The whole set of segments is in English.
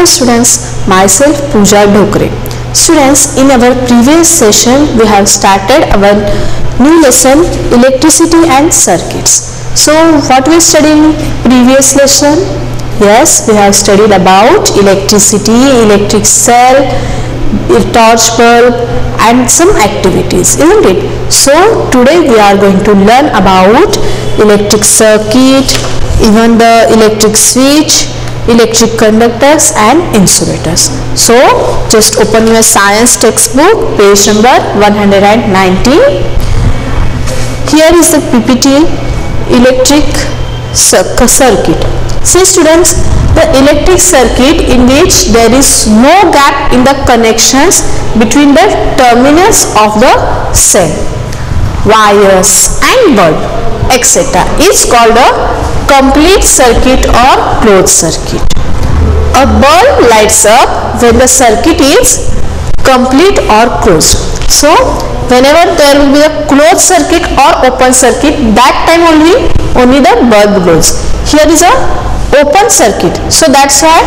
Hello students, myself Pooja Dhokre. Students, in our previous session we have started our new lesson electricity and circuits. So what we studied in previous lesson? Yes, we have studied about electricity, electric cell, torch bulb and some activities, isn't it? So today we are going to learn about electric circuit, even the electric switch, electric conductors and insulators. So just open your science textbook, page number 119. Here is the PPT electric circuit. See students, the electric circuit in which there is no gap in the connections between the terminals of the cell, wires and bulb, etc. is called a complete circuit or closed circuit. A bulb lights up when the circuit is complete or closed. So whenever there will be a closed circuit or open circuit, that time only the bulb glows. Here is a open circuit, so that's why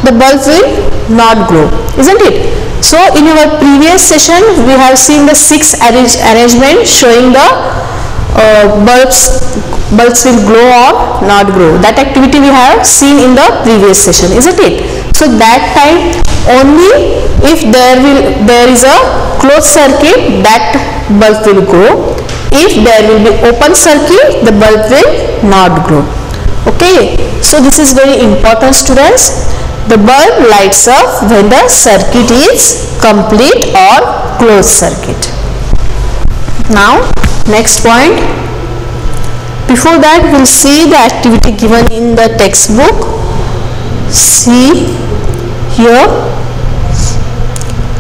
the bulb will not glow, isn't it? So in our previous session we have seen the 6 arrangement showing the bulbs will glow or not glow. That activity we have seen in the previous session, isn't it? So that time only if there is a closed circuit, that bulb will glow. If there will be open circuit, the bulb will not glow. Okay, so this is very important students. The bulb lights up when the circuit is complete or closed circuit. Now next point. Before that we will see the activity given in the textbook. See here.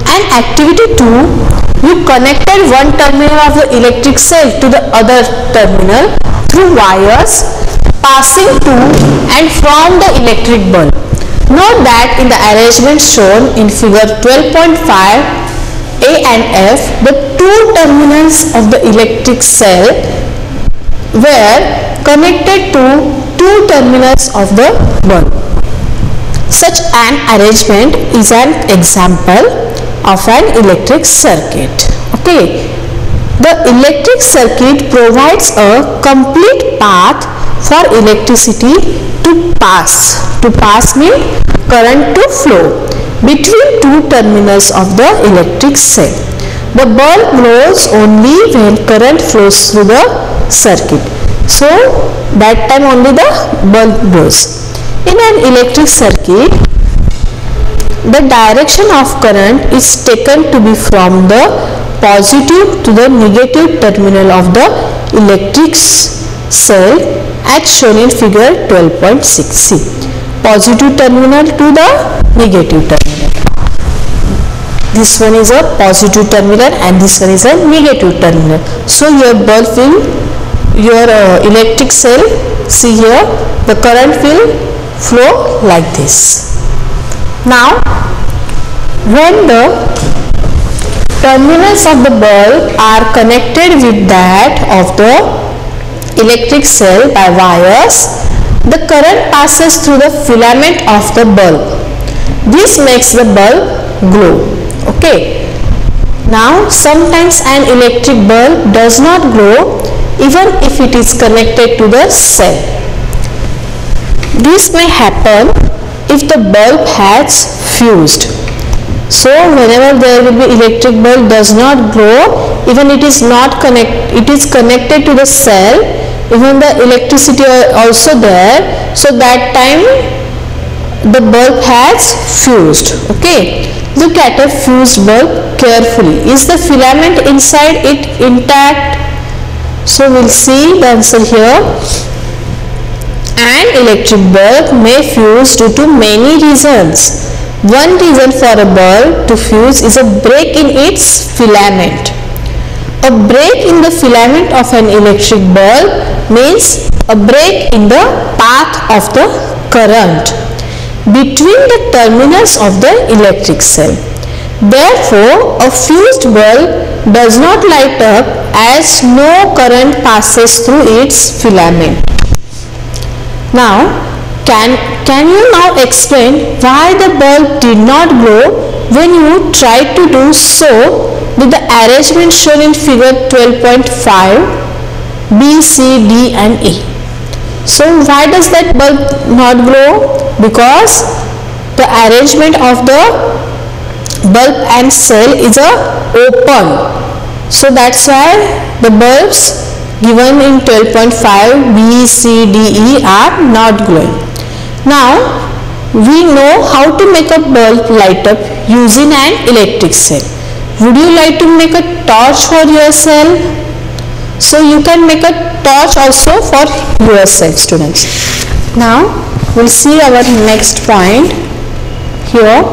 And activity 2, you connected one terminal of the electric cell to the other terminal through wires passing to and from the electric bulb. Note that in the arrangement shown in figure 12.5 A and F, the two terminals of the electric cell were connected to two terminals of the bulb. Such an arrangement is an example of an electric circuit. Okay, the electric circuit provides a complete path for electricity to pass. To pass means current to flow between two terminals of the electric cell. The bulb glows only when current flows through the circuit. So that time only the bulb glows. In an electric circuit, the direction of current is taken to be from the positive to the negative terminal of the electric cell as shown in figure 12.6c. Positive terminal to the negative terminal. This one is a positive terminal and this one is a negative terminal. So your bulb will, your electric cell, see here, the current will flow like this. Now when the terminals of the bulb are connected with that of the electric cell by wires, the current passes through the filament of the bulb. This makes the bulb glow. Okay. Now sometimes an electric bulb does not glow even if it is connected to the cell. This may happen if the bulb has fused. So whenever there will be electric bulb does not glow, even it is connected to the cell, even the electricity also there, so that time the bulb has fused. Okay, look at a fused bulb carefully. Is the filament inside it intact? So we'll see the answer here. An electric bulb may fuse due to many reasons. One reason for a bulb to fuse is a break in its filament. A break in the filament of an electric bulb means a break in the path of the current between the terminals of the electric cell. Therefore, a fused bulb does not light up as no current passes through its filament. Now, Can you now explain why the bulb did not glow when you tried to do so with the arrangement shown in figure 12.5, B, C, D and E? So why does that bulb not glow? Because the arrangement of the bulb and cell is open. So that's why the bulbs given in 12.5, B, C, D, E are not glowing. Now we know how to make a bulb light up using an electric cell. Would you like to make a torch for yourself? So you can make a torch also for yourself, students. Now we'll see our next point here.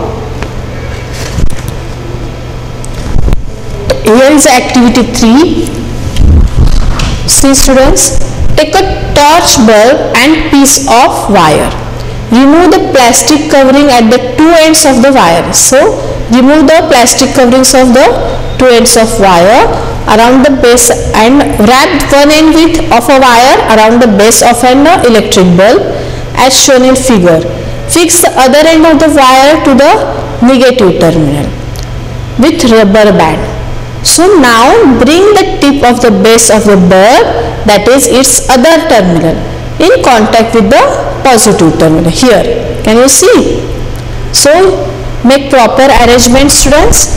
Here is activity 3. See students, take a torch bulb and piece of wire. Remove the plastic covering at the two ends of the wire. So remove the plastic coverings of the two ends of wire around the base and wrap one end of a wire around the base of an electric bulb as shown in figure. Fix the other end of the wire to the negative terminal with rubber band. So now bring the tip of the base of the bulb, that is its other terminal, in contact with the positive terminal. Here, can you see? So make proper arrangement, students.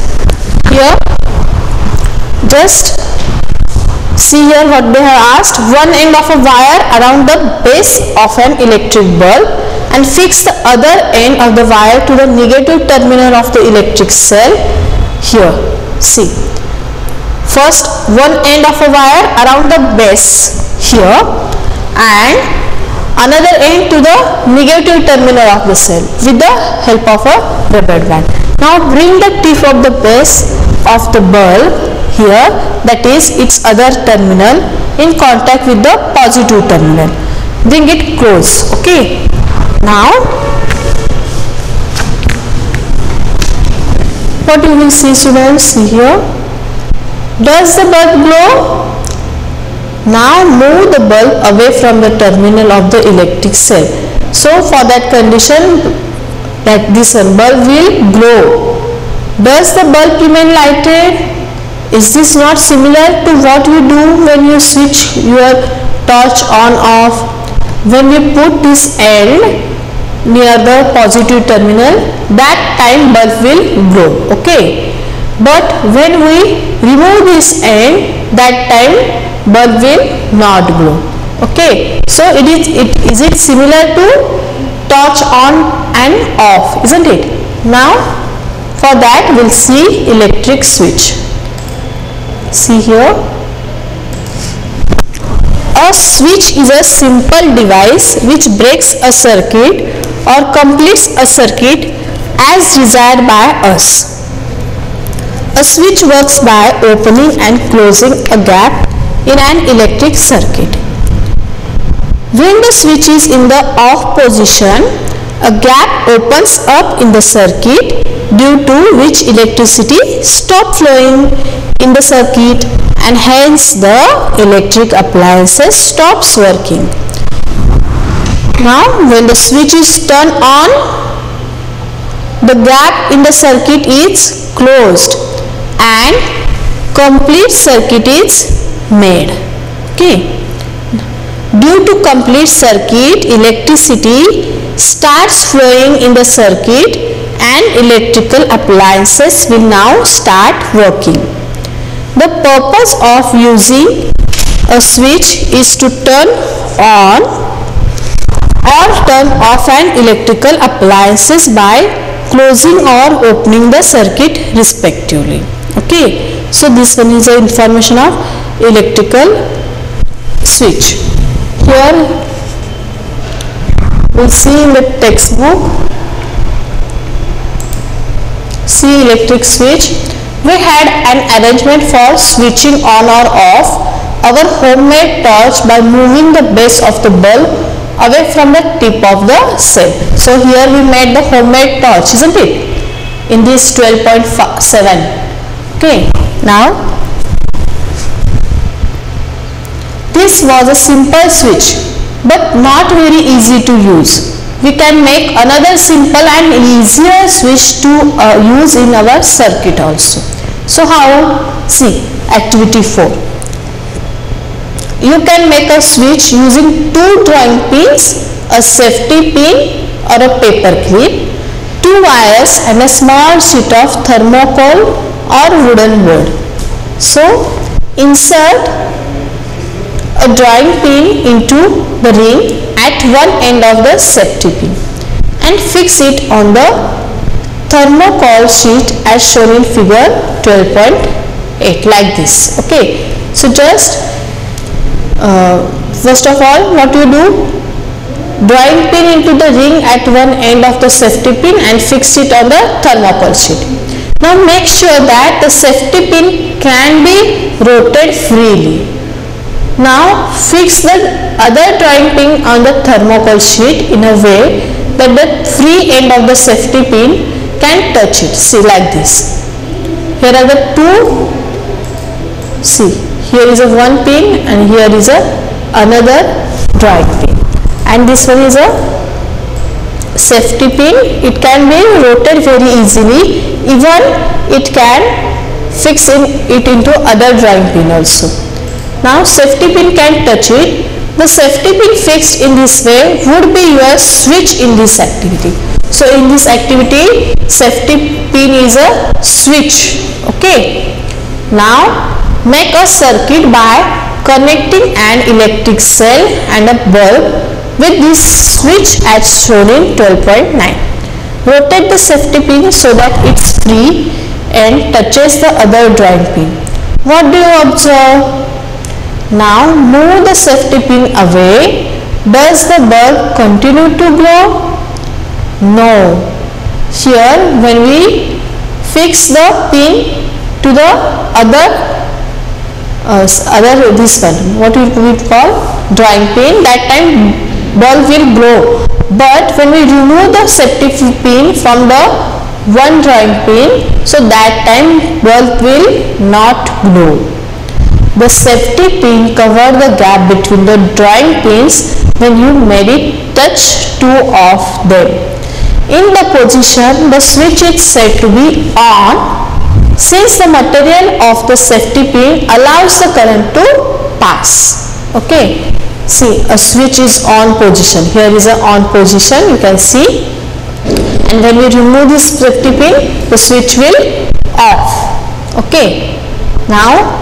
Here, just see here what they have asked. One end of a wire around the base of an electric bulb and fix the other end of the wire to the negative terminal of the electric cell. Here, see. First, one end of a wire around the base here and another end to the negative terminal of the cell with the help of a rubber band. Now bring the tip of the base of the bulb here, that is its other terminal, in contact with the positive terminal. Bring it close. Okay. Now what you will see, students? See here. Does the bulb glow? Now move the bulb away from the terminal of the electric cell. So for that condition, that this bulb will glow. Does the bulb remain lighted? Is this not similar to what you do when you switch your torch on off? When we put this end near the positive terminal, that time bulb will glow. Okay. But when we remove this end, that time bulb will not glow. Okay. So is it similar to torch on and off, isn't it? Now for that we'll see electric switch. See here. A switch is a simple device which breaks a circuit or completes a circuit as desired by us. A switch works by opening and closing a gap in an electric circuit. When the switch is in the off position, a gap opens up in the circuit due to which electricity stops flowing in the circuit and hence the electric appliances stops working. Now when the switch is turned on, the gap in the circuit is closed and complete circuit is made. Okay. Due to complete circuit, electricity starts flowing in the circuit and electrical appliances will now start working. The purpose of using a switch is to turn on or turn off an electrical appliances by closing or opening the circuit respectively. Okay, so this one is the information of electrical switch. Here we see in the textbook, see electric switch. We had an arrangement for switching on or off our homemade torch by moving the base of the bulb away from the tip of the cell. So here we made the homemade torch, isn't it? In this 12.7. Okay, now this was a simple switch but not very easy to use. we can make another simple and easier switch to use in our circuit also. So how? See, activity 4. You can make a switch using 2 drawing pins, a safety pin or a paper clip, 2 wires and a small sheet of thermocol or wooden board. So insert a drawing pin into the ring at one end of the safety pin and fix it on the thermocol sheet as shown in figure 12.8 like this. Okay, so just first of all, what you do? Drawing pin into the ring at one end of the safety pin and fix it on the thermocol sheet. Now make sure that the safety pin can be rotated freely. Now fix the other drawing pin on the thermocol sheet in a way that the free end of the safety pin can touch it. See, like this. Here are the two. See, here is a one pin and here is a another drawing pin, and this one is a safety pin. It can be rotated very easily, even it can fix it into other drawing pin also. Now safety pin can touch it. The safety pin fixed in this way would be your switch in this activity. So in this activity, safety pin is a switch. Okay. Now make a circuit by connecting an electric cell and a bulb with this switch as shown in 12.9. Rotate the safety pin so that it's free and touches the other drawing pin. What do you observe? Now move the safety pin away. Does the bulb continue to glow? No. Here when we fix the pin to the other this one, what we call drawing pin, that time bulb will glow. But when we remove the safety pin from the one drawing pin, so that time bulb will not glow. The safety pin covered the gap between the drawing pins when you made it touch two of them. In the position, the switch is said to be on since the material of the safety pin allows the current to pass. Okay, see, a switch is on position. Here is a on position, you can see, and when we remove this safety pin, the switch will off. Okay, now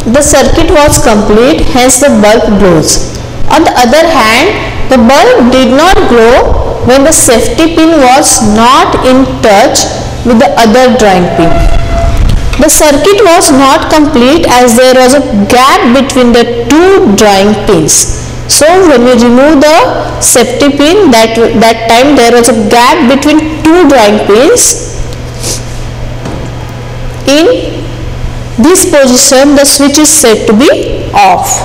the circuit was complete, hence the bulb glows. On the other hand, the bulb did not glow when the safety pin was not in touch with the other drawing pin. The circuit was not complete as there was a gap between the two drawing pins. So when we remove the safety pin, that time there was a gap between two drawing pins. In this position, the switch is said to be off.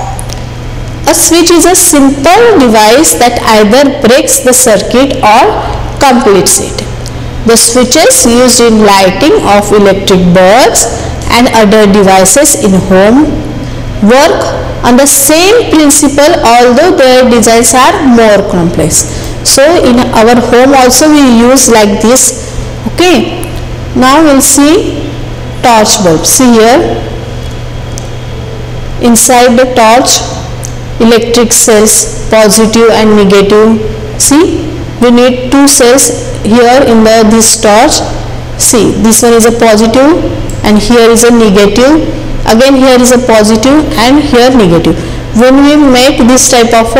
A switch is a simple device that either breaks the circuit or completes it. The switches used in lighting of electric bulbs and other devices in home work on the same principle, although their designs are more complex. So in our home also we use like this. Okay, now we'll see torch bulb. See here, inside the torch, electric cells, positive and negative. See, we need two cells here in this torch. See, this one is a positive and here is a negative. Again here is a positive and here negative. When we make this type of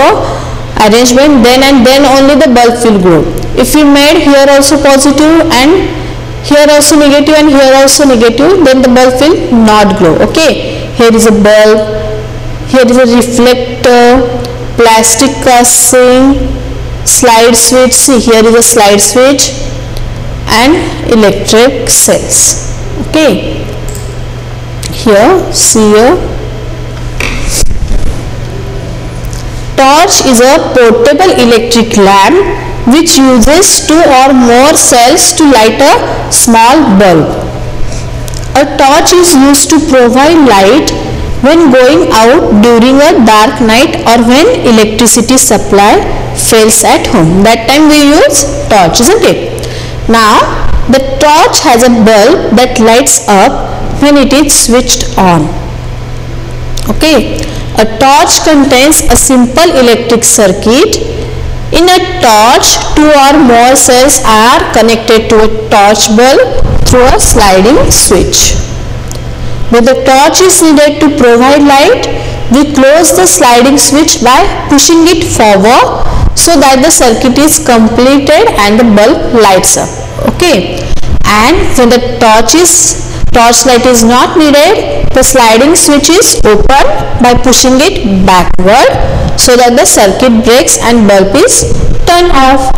arrangement, then and then only the bulb will glow. If we made here also positive and here also negative and here also negative, then the bulb will not glow. Okay, here is a bulb, here is a reflector, plastic casing, slide switch. See, here is a slide switch and electric cells. Okay, here, see here, torch is a portable electric lamp which uses two or more cells to light a small bulb. A torch is used to provide light when going out during a dark night or when electricity supply fails at home. That time we use torch, isn't it? Now the torch has a bulb that lights up when it is switched on. Okay, a torch contains a simple electric circuit. In a torch, two or more cells are connected to a torch bulb through a sliding switch. When the torch is needed to provide light, we close the sliding switch by pushing it forward so that the circuit is completed and the bulb lights up. Okay, and when the torchlight is not needed, the sliding switch is opened by pushing it backward so that the circuit breaks and bulb is turned off.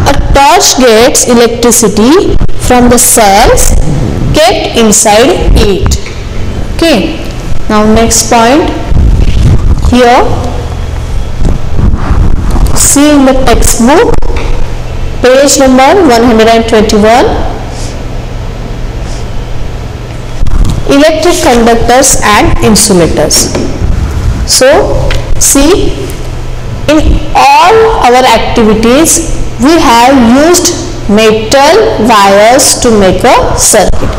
A torch gets electricity from the cells kept inside it. Okay, now next point here, see in the textbook page number 121, electric conductors and insulators. So see, in all our activities we have used metal wires to make a circuit,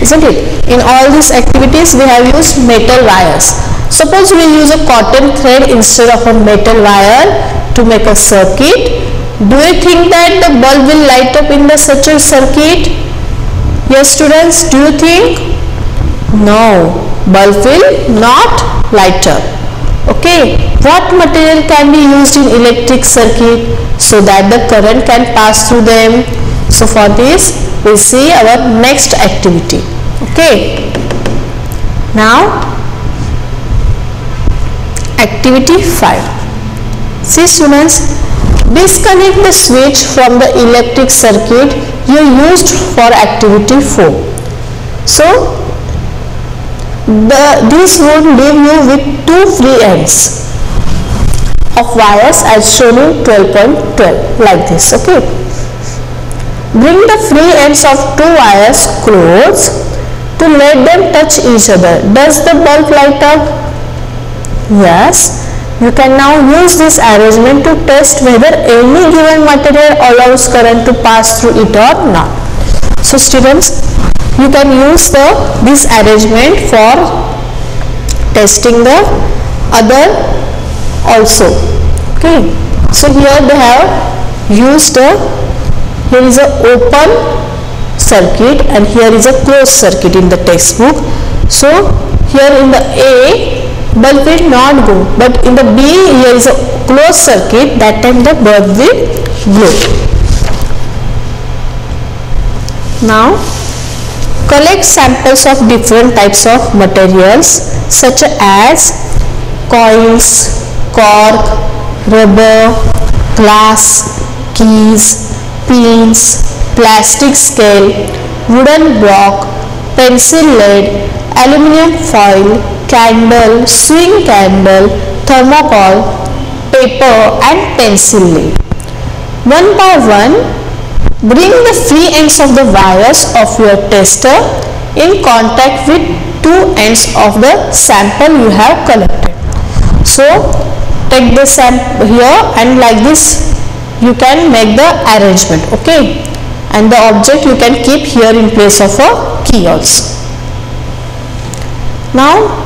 isn't it? In all these activities we have used metal wires. Suppose we use a cotton thread instead of a metal wire to make a circuit. Do you think that the bulb will light up in such a circuit? Yes students, do you think? No, bulb will not light up. Okay, what material can be used in electric circuit so that the current can pass through them? So for this we'll see our next activity. Okay, now activity 5. See students, disconnect the switch from the electric circuit you used for activity 4. So this would leave you with two free ends of wires as shown in 12.12 like this. Okay, bring the free ends of two wires close to let them touch each other. Does the bulb light up? Yes. You can now use this arrangement to test whether any given material allows current to pass through it or not. So students, you can use this arrangement for testing the other also. Okay, so here they have used here is a open circuit and here is a closed circuit in the textbook. So here in the A, bulb will not go, but in the B here is a closed circuit, that time the bulb will glow. Now collect samples of different types of materials such as coils, cork, rubber, glass, keys, pins, plastic scale, wooden block, pencil lead, aluminium foil, candle, swing candle, thermocol, paper and pencil lead. One by one, bring the free ends of the wires of your tester in contact with two ends of the sample you have collected. So take the sample here and like this you can make the arrangement. Okay, and the object you can keep here in place of a key also. Now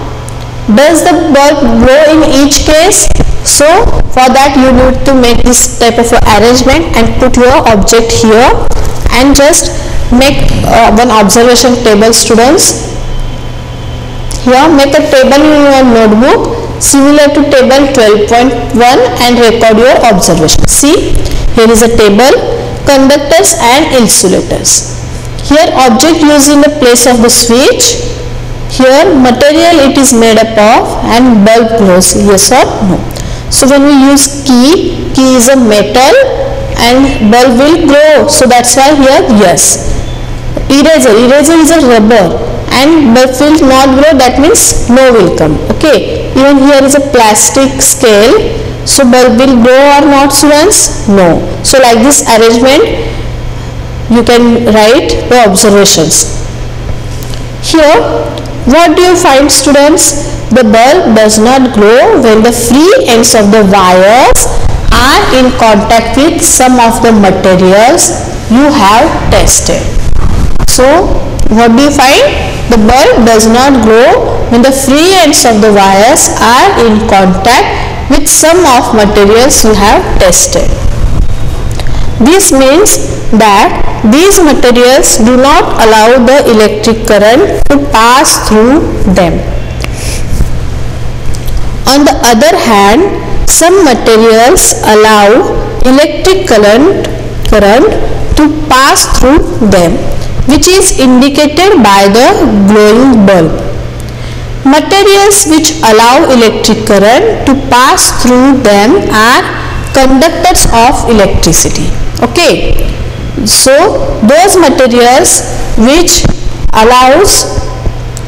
does the bulb glow in each case? So for that you need to make this type of arrangement and put your object here and just make one observation table students. Here make a table in your notebook similar to table 12.1 and record your observation. See, here is a table, conductors and insulators. Here object used in the place of the switch. Here material it is made up of and bulb glows, yes or no. So when we use key is a metal and bulb will glow, so that's why here yes. Eraser is a rubber and bulb will not glow, that means no will come. Okay, even here is a plastic scale, so bulb will glow or not students? No. So like this arrangement you can write the observations. Here what do you find students? the bulb does not glow when the free ends of the wires are in contact with some of the materials you have tested. So what do you find? The bulb does not glow when the free ends of the wires are in contact with some of materials you have tested. This means that these materials do not allow the electric current to pass through them. On the other hand, some materials allow electric current to pass through them, which is indicated by the glowing bulb. Materials which allow electric current to pass through them are conductors of electricity. Okay, so those materials which allows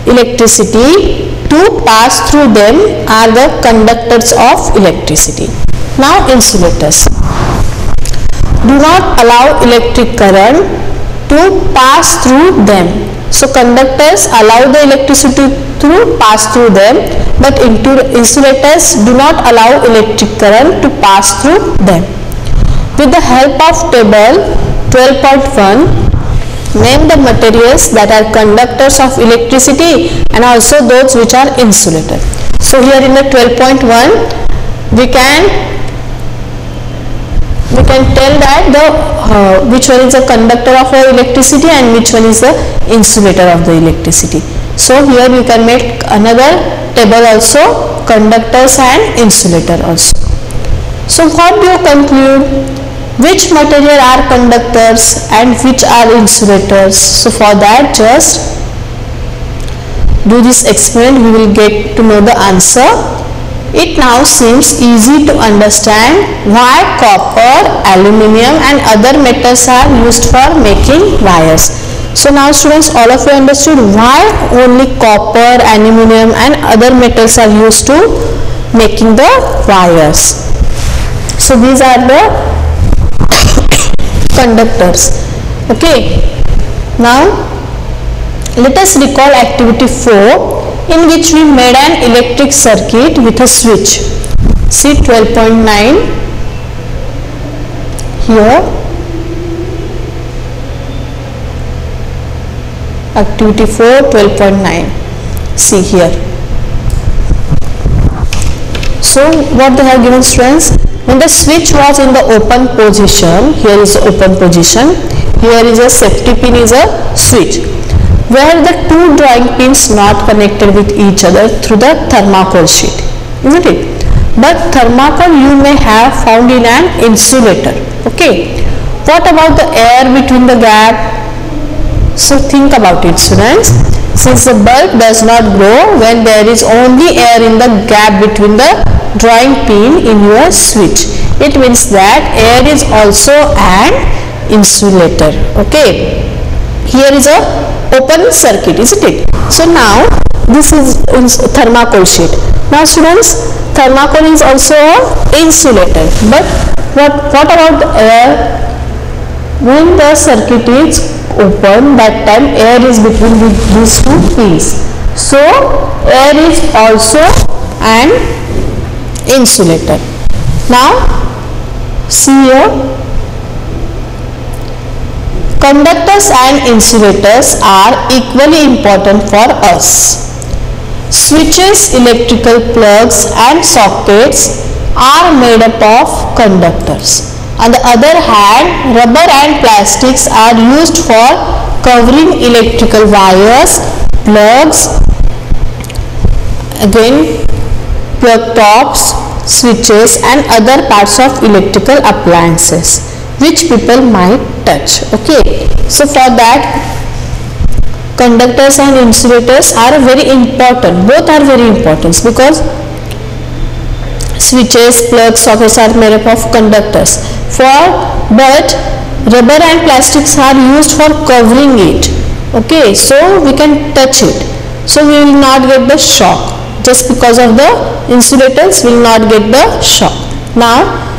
electricity to pass through them are the conductors of electricity. Now insulators do not allow electric current to pass through them. So conductors allow the electricity to pass through them, but insulators do not allow electric current to pass through them. With the help of table 12.1, name the materials that are conductors of electricity and also those which are insulator. So here in the 12.1 we can tell that which one is a conductor of electricity and which one is the insulator of the electricity. So here you can make another table also, conductors and insulator also. So what do you conclude? Which material are conductors and which are insulators? So for that, just do this experiment, we will get to know the answer. It now seems easy to understand why copper, aluminium and other metals are used for making wires. So now students, all of you understood why only copper, aluminium and other metals are used to making the wires. So these are the conductors. Okay, now let us recall activity 4 in which we made an electric circuit with a switch. See 12.9 here, activity 4 12.9. see here. So what they have given students, when the switch was in the open position, here is open position, here is a safety pin is a switch, where the two drawing pins not connected with each other through the thermocol sheet, isn't it? But thermocol you may have found in an insulator. Okay, what about the air between the gap? So think about it students. Since the bulb does not glow when there is only air in the gap between the drawing pin in your switch, it means that air is also an insulator. Okay, here is a open circuit, isn't it? So now this is thermocol sheet. Now students, thermocol is also an insulator, but what about the air? When the circuit is open, that time air is between these two pins, so air is also an insulator. Now see here, conductors and insulators are equally important for us. Switches, electrical plugs and sockets are made up of conductors. On the other hand, rubber and plastics are used for covering electrical wires, plugs, again plug tops, switches and other parts of electrical appliances which people might touch. Okay, so for that conductors and insulators are very important, both are very important, because switches, plugs, sockets are made up of conductors, but rubber and plastics are used for covering it. Okay, so we can touch it, so we will not get the shock. Just because of the insulators, we will not get the shock. Now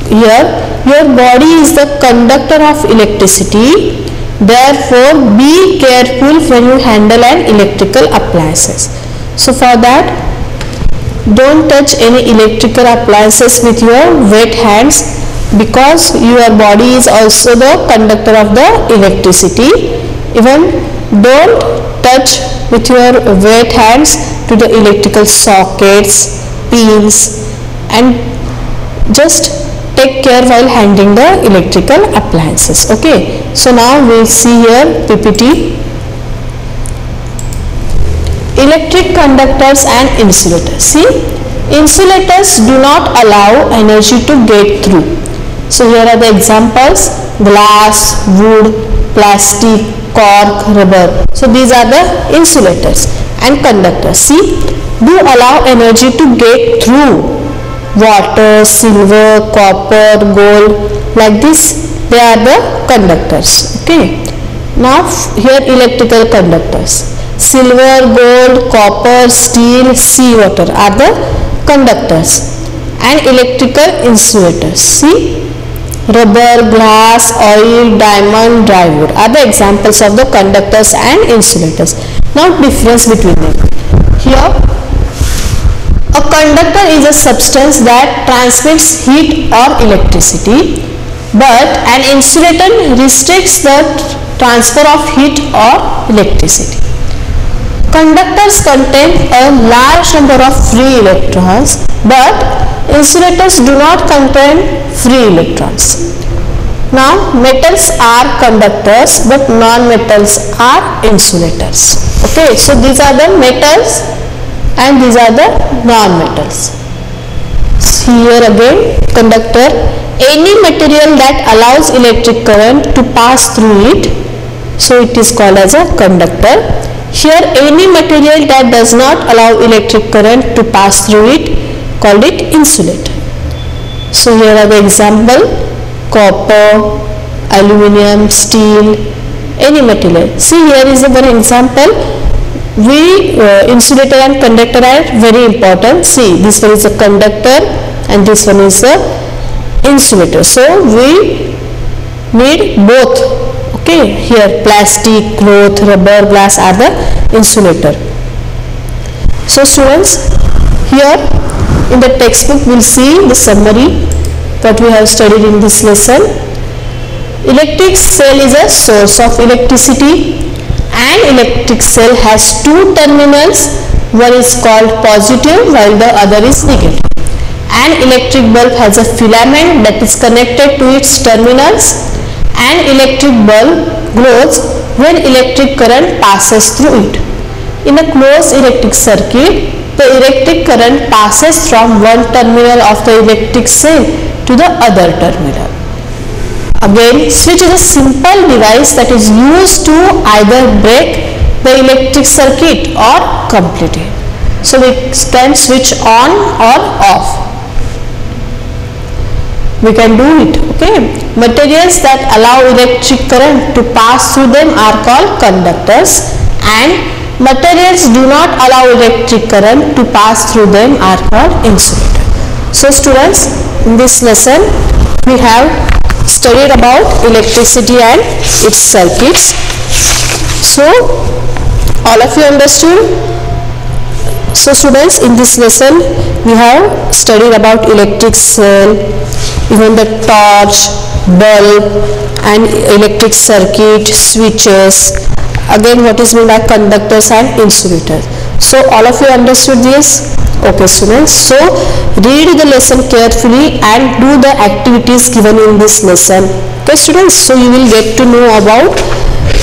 here, your body is the conductor of electricity, therefore be careful when you handle an electrical appliances. So for that, don't touch any electrical appliances with your wet hands, because your body is also the conductor of the electricity. Even don't touch with your wet hands to the electrical sockets, pins, and just take care while handling the electrical appliances. Okay, so now we see here PPT. Electric conductors and insulators. See, insulators do not allow energy to get through. So here are the examples: glass, wood, plastic, cork, rubber. So these are the insulators. And conductors, see, do allow energy to get through. Water, silver, copper, gold, like this, they are the conductors. Okay, now here electrical conductors: silver, gold, copper, steel, seawater are the conductors. And electrical insulators, see, rubber, glass, oil, diamond, dry wood are the examples of the conductors and insulators. Now difference between them. Here, a conductor is a substance that transmits heat or electricity, but an insulator restricts the transfer of heat or electricity. Conductors contain a large number of free electrons, but insulators do not contain free electrons. Now metals are conductors, but non-metals are insulators. Okay, so these are the metals and these are the non-metals. Here again, conductor: any material that allows electric current to pass through it, so it is called as a conductor. Here, any material that does not allow electric current to pass through it, called it insulator. So here are the example: copper, aluminium, steel, any material. See, here is one example. Insulator and conductor are very important. See, this one is a conductor and this one is a insulator. So we need both. Okay, here plastic, cloth, rubber, glass are the insulator. So students, here in the textbook we will see the summary that we have studied in this lesson. Electric cell is a source of electricity. An electric cell has two terminals, one is called positive while the other is negative. An electric bulb has a filament that is connected to its terminals. An electric bulb glows when electric current passes through it. In a closed electric circuit, the electric current passes from one terminal of the electric cell to the other terminal. Again, switch is a simple device that is used to either break the electric circuit or complete it. So we can switch on or off. We can do it. Okay. Materials that allow electric current to pass through them are called conductors, and materials do not allow electric current to pass through them are called insulator. So students, in this lesson we have studied about electricity and its circuits. So all of you understood? So students, in this lesson we have studied about electric cell, even the torch, bulb and electric circuit, switches, again what is meant by conductors and insulators. So all of you understood this? Okay students, so read the lesson carefully and do the activities given in this lesson. Okay students, so you will get to know about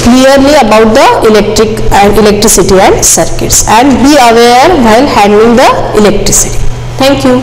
clearly about the electricity and circuits, and be aware while handling the electricity. Thank you.